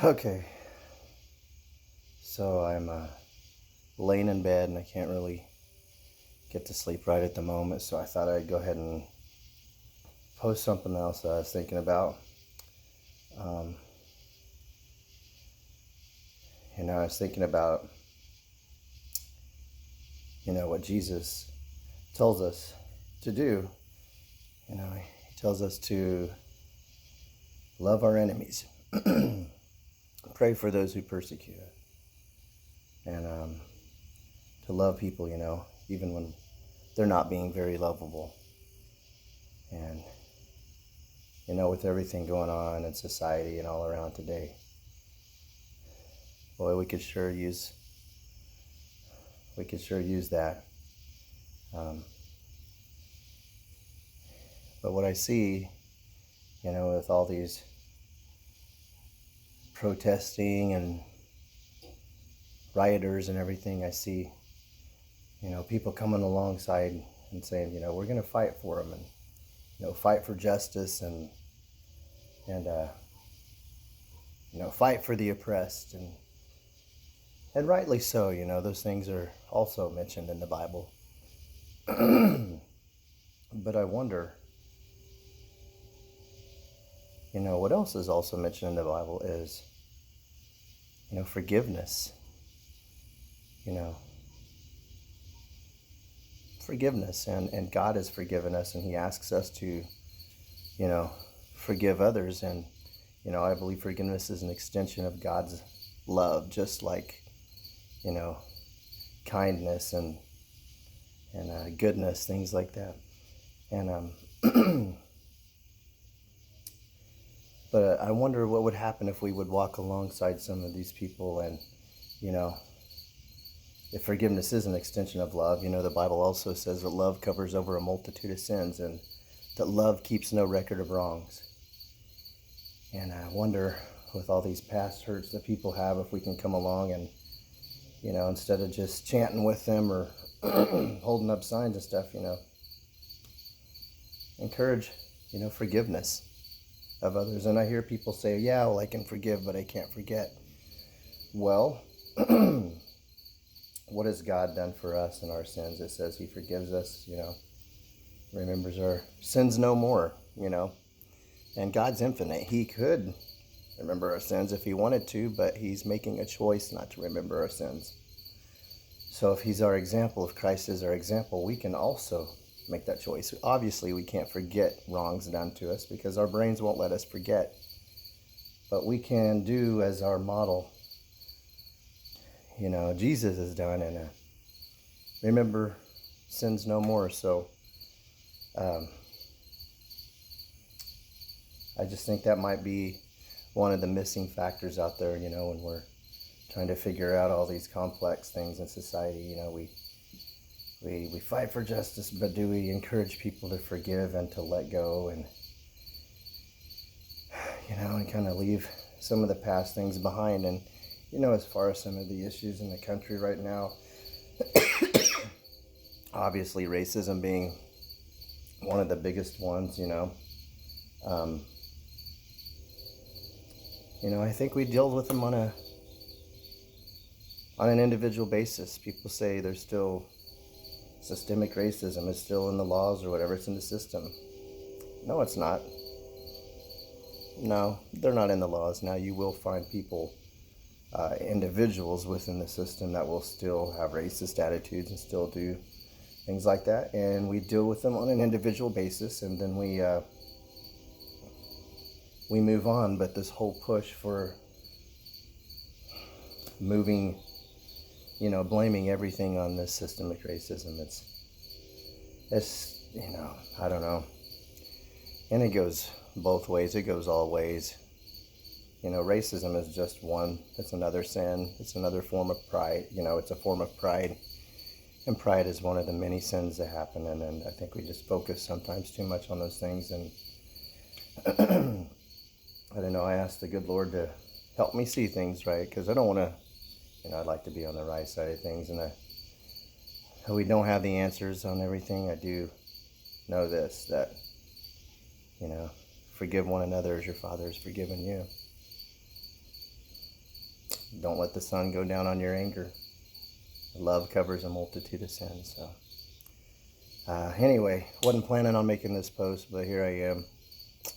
Okay, so I'm laying in bed and I can't really get to sleep right at the moment, so I thought I'd go ahead and post something else that I was thinking about. Um, I was thinking about, what Jesus tells us to do. He tells us to love our enemies, pray for those who persecute us, and to love people, even when they're not being very lovable. And with everything going on in society and all around today, boy, we could sure use that. Um, but what I see, with all these protesting and rioters and everything, I see, people coming alongside and saying, we're going to fight for them and, fight for justice and fight for the oppressed and rightly so. Those things are also mentioned in the Bible. But I wonder, what else is also mentioned in the Bible is, forgiveness. You know, forgiveness, and God has forgiven us, and He asks us to, you know, forgive others. And I believe forgiveness is an extension of God's love, just like, you know, kindness and goodness, things like that. And but I wonder what would happen if we would walk alongside some of these people. And you know if forgiveness is an extension of love, the Bible also says that love covers over a multitude of sins, and that love keeps no record of wrongs. And I wonder, with all these past hurts that people have, if we can come along and, instead of just chanting with them or holding up signs and stuff, encourage, forgiveness of others. And I hear people say, yeah, well, I can forgive, but I can't forget. Well, what has God done for us in our sins? It says He forgives us, remembers our sins no more, And God's infinite. He could remember our sins if He wanted to, but He's making a choice not to remember our sins. So if He's our example, if Christ is our example, we can also make that choice. Obviously, we can't forget wrongs done to us because our brains won't let us forget. But we can do as our model, Jesus has done, and remember sins no more. So I just think that might be one of the missing factors out there, when we're trying to figure out all these complex things in society. We fight for justice, but do we encourage people to forgive and to let go and kind of leave some of the past things behind? And as far as some of the issues in the country right now, obviously racism being one of the biggest ones. I think we deal with them on an individual basis. People say there's still systemic racism is still in the laws or whatever. It's in the system. No, it's not. No, they're not in the laws. Now, you will find people, individuals within the system that will still have racist attitudes and still do things like that. And we deal with them on an individual basis, and then we move on. But this whole push for moving, blaming everything on this systemic racism, it's I don't know. And it goes both ways. It goes all ways. Racism is just one. It's another sin. It's another form of pride. It's a form of pride. And pride is one of the many sins that happen. And I think we just focus sometimes too much on those things. And I don't know. I ask the good Lord to help me see things right, because I don't want to, I'd like to be on the right side of things. And we don't have the answers on everything. I do know this, that, forgive one another as your Father has forgiven you. don't let the sun go down on your anger. Love covers a multitude of sins. So anyway, wasn't planning on making this post, but here I am.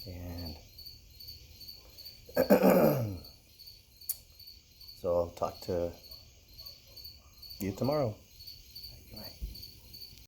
And so I'll talk to you tomorrow.